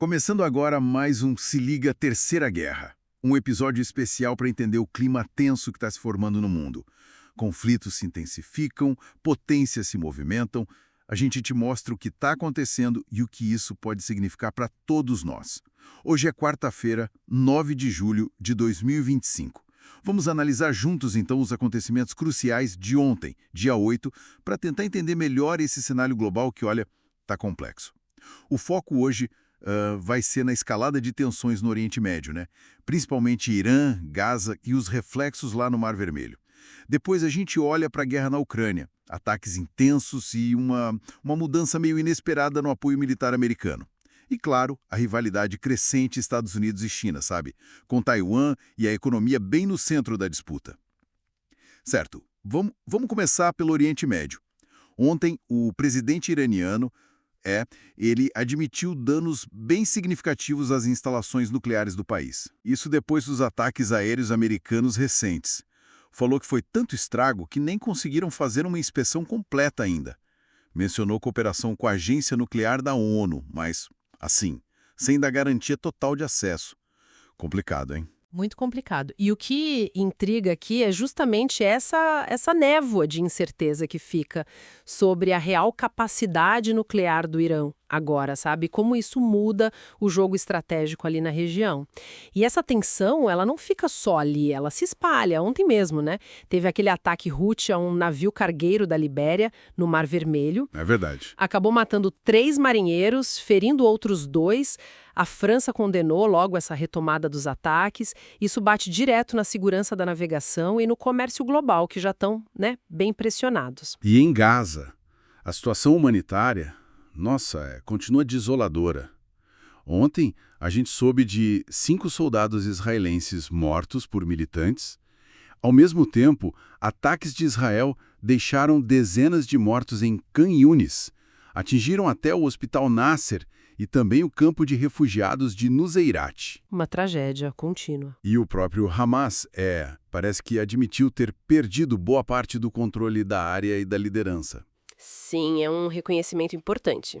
Começando agora mais um Se Liga Terceira Guerra. Um episódio especial para entender o clima tenso que está se formando no mundo. Conflitos se intensificam, potências se movimentam. A gente te mostra o que está acontecendo e o que isso pode significar para todos nós. Hoje é quarta-feira, 9 de julho de 2025. Vamos analisar juntos, então, os acontecimentos cruciais de ontem, dia 8, para tentar entender melhor esse cenário global que, olha, está complexo. O foco hoje vai ser na escalada de tensões no Oriente Médio, né? Principalmente Irã, Gaza e os reflexos lá no Mar Vermelho. Depois a gente olha para a guerra na Ucrânia, ataques intensos e uma mudança meio inesperada no apoio militar americano. E, claro, a rivalidade crescente Estados Unidos e China, sabe? Com Taiwan e a economia bem no centro da disputa. Certo, vamos começar pelo Oriente Médio. Ontem, o presidente iraniano ele admitiu danos bem significativos às instalações nucleares do país. Isso depois dos ataques aéreos americanos recentes. Falou que foi tanto estrago que nem conseguiram fazer uma inspeção completa ainda. Mencionou cooperação com a Agência Nuclear da ONU, mas, assim, sem dar garantia total de acesso. Complicado, hein? Muito complicado. E o que intriga aqui é justamente essa névoa de incerteza que fica sobre a real capacidade nuclear do Irã agora, sabe? Como isso muda o jogo estratégico ali na região. E essa tensão, ela não fica só ali, ela se espalha. Ontem mesmo, né? Teve aquele ataque Houthi a um navio cargueiro da Libéria, no Mar Vermelho. É verdade. Acabou matando 3 marinheiros, ferindo outros 2. A França condenou logo essa retomada dos ataques. Isso bate direto na segurança da navegação e no comércio global, que já estão, né, bem pressionados. E em Gaza, a situação humanitária, nossa, continua desoladora. Ontem, a gente soube de 5 soldados israelenses mortos por militantes. Ao mesmo tempo, ataques de Israel deixaram dezenas de mortos em Khan Yunis, atingiram até o Hospital Nasser e também o campo de refugiados de Nuseirat. Uma tragédia contínua. E o próprio Hamas, parece que admitiu ter perdido boa parte do controle da área e da liderança. Sim, é um reconhecimento importante.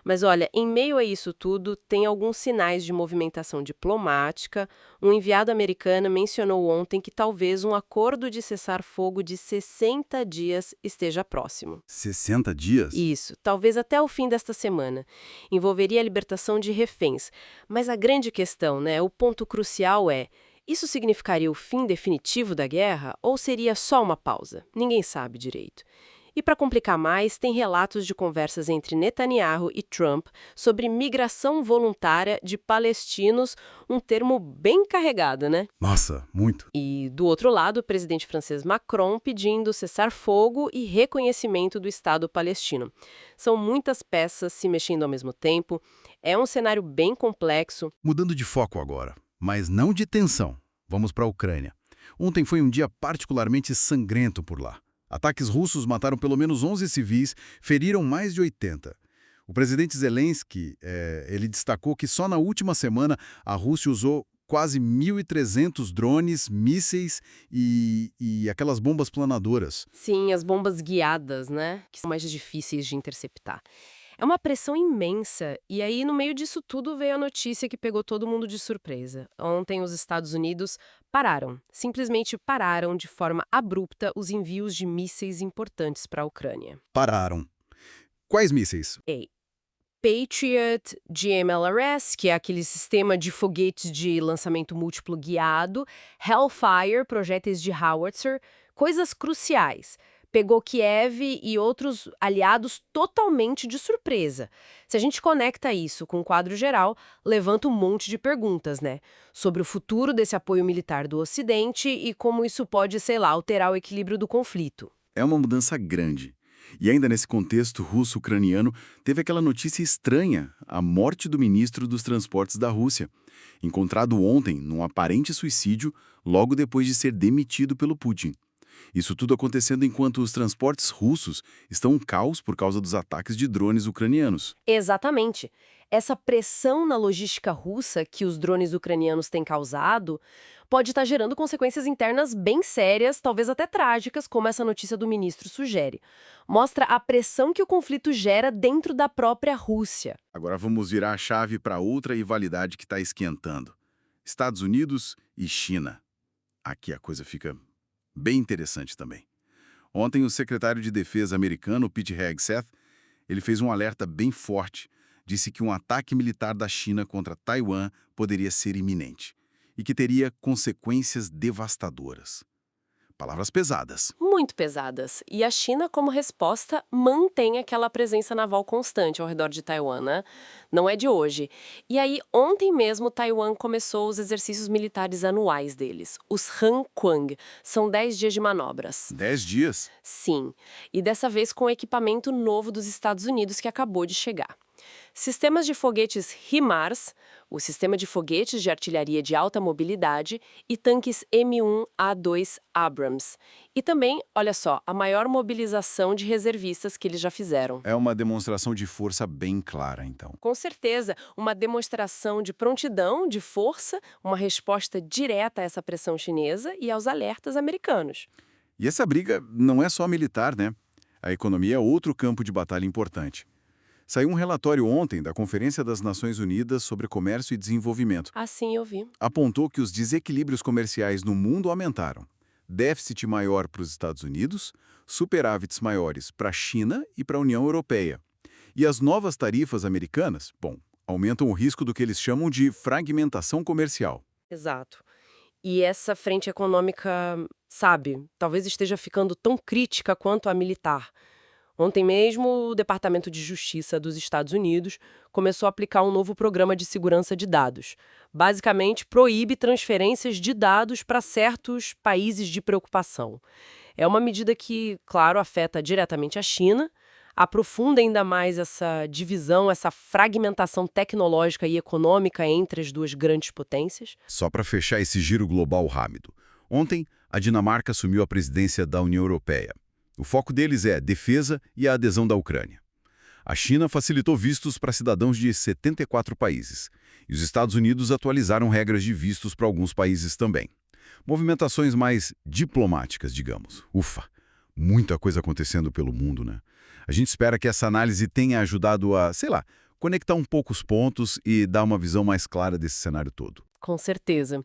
Mas olha, em meio a isso tudo, tem alguns sinais de movimentação diplomática. Um enviado americano mencionou ontem que talvez um acordo de cessar-fogo de 60 dias esteja próximo. 60 dias? Isso, talvez até o fim desta semana. Envolveria a libertação de reféns. Mas a grande questão, né, o ponto crucial é: isso significaria o fim definitivo da guerra ou seria só uma pausa? Ninguém sabe direito. E para complicar mais, tem relatos de conversas entre Netanyahu e Trump sobre migração voluntária de palestinos, um termo bem carregado, né? Nossa, muito. E, do outro lado, o presidente francês Macron pedindo cessar-fogo e reconhecimento do Estado palestino. São muitas peças se mexendo ao mesmo tempo, é um cenário bem complexo. Mudando de foco agora, mas não de tensão. Vamos para a Ucrânia. Ontem foi um dia particularmente sangrento por lá. Ataques russos mataram pelo menos 11 civis, feriram mais de 80. O presidente Zelensky, ele destacou que só na última semana a Rússia usou quase 1.300 drones, mísseis e aquelas bombas planadoras. Sim, as bombas guiadas, né? Que são mais difíceis de interceptar. É uma pressão imensa, e aí no meio disso tudo veio a notícia que pegou todo mundo de surpresa. Ontem os Estados Unidos simplesmente pararam de forma abrupta os envios de mísseis importantes para a Ucrânia. Pararam. Quais mísseis? Patriot, GMLRS, que é aquele sistema de foguetes de lançamento múltiplo guiado, Hellfire, projéteis de howitzer, coisas cruciais. Pegou Kiev e outros aliados totalmente de surpresa. Se a gente conecta isso com o quadro geral, levanta um monte de perguntas, né? Sobre o futuro desse apoio militar do Ocidente e como isso pode, sei lá, alterar o equilíbrio do conflito. É uma mudança grande. E ainda nesse contexto russo-ucraniano, teve aquela notícia estranha, a morte do ministro dos Transportes da Rússia, encontrado ontem num aparente suicídio, logo depois de ser demitido pelo Putin. Isso tudo acontecendo enquanto os transportes russos estão um caos por causa dos ataques de drones ucranianos. Exatamente. Essa pressão na logística russa que os drones ucranianos têm causado pode estar gerando consequências internas bem sérias, talvez até trágicas, como essa notícia do ministro sugere. Mostra a pressão que o conflito gera dentro da própria Rússia. Agora vamos virar a chave para outra rivalidade que está esquentando. Estados Unidos e China. Aqui a coisa fica bem interessante também. Ontem o secretário de Defesa americano, Pete Hegseth, ele fez um alerta bem forte. Disse que um ataque militar da China contra Taiwan poderia ser iminente e que teria consequências devastadoras. Palavras pesadas. Muito pesadas. E a China, como resposta, mantém aquela presença naval constante ao redor de Taiwan, né? Não é de hoje. E aí, ontem mesmo, Taiwan começou os exercícios militares anuais deles, os Hanquang. São 10 dias de manobras. 10 dias? Sim. E dessa vez com equipamento novo dos Estados Unidos que acabou de chegar. Sistemas de foguetes HIMARS, o sistema de foguetes de artilharia de alta mobilidade, e tanques M1A2 Abrams. E também, olha só, a maior mobilização de reservistas que eles já fizeram. É uma demonstração de força bem clara, então. Com certeza, uma demonstração de prontidão, de força, uma resposta direta a essa pressão chinesa e aos alertas americanos. E essa briga não é só militar, né? A economia é outro campo de batalha importante. Saiu um relatório ontem da Conferência das Nações Unidas sobre Comércio e Desenvolvimento. Assim eu vi. Apontou que os desequilíbrios comerciais no mundo aumentaram. Déficit maior para os Estados Unidos, superávites maiores para a China e para a União Europeia. E as novas tarifas americanas, aumentam o risco do que eles chamam de fragmentação comercial. Exato. E essa frente econômica, sabe, talvez esteja ficando tão crítica quanto a militar. Ontem mesmo, o Departamento de Justiça dos Estados Unidos começou a aplicar um novo programa de segurança de dados. Basicamente, proíbe transferências de dados para certos países de preocupação. É uma medida que, claro, afeta diretamente a China, aprofunda ainda mais essa divisão, essa fragmentação tecnológica e econômica entre as duas grandes potências. Só para fechar esse giro global rápido. Ontem, a Dinamarca assumiu a presidência da União Europeia. O foco deles é defesa e a adesão da Ucrânia. A China facilitou vistos para cidadãos de 74 países. E os Estados Unidos atualizaram regras de vistos para alguns países também. Movimentações mais diplomáticas, digamos. Ufa, muita coisa acontecendo pelo mundo, né? A gente espera que essa análise tenha ajudado a, conectar um pouco os pontos e dar uma visão mais clara desse cenário todo. Com certeza.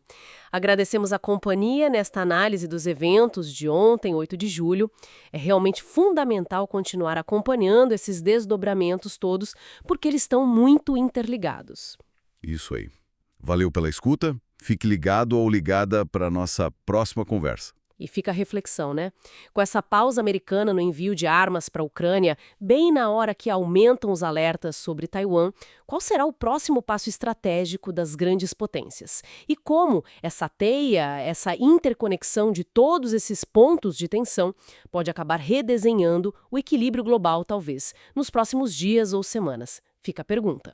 Agradecemos a companhia nesta análise dos eventos de ontem, 8 de julho. É realmente fundamental continuar acompanhando esses desdobramentos todos, porque eles estão muito interligados. Isso aí. Valeu pela escuta. Fique ligado ou ligada para a nossa próxima conversa. E fica a reflexão, né? Com essa pausa americana no envio de armas para a Ucrânia, bem na hora que aumentam os alertas sobre Taiwan, qual será o próximo passo estratégico das grandes potências? E como essa teia, essa interconexão de todos esses pontos de tensão pode acabar redesenhando o equilíbrio global, talvez, nos próximos dias ou semanas? Fica a pergunta.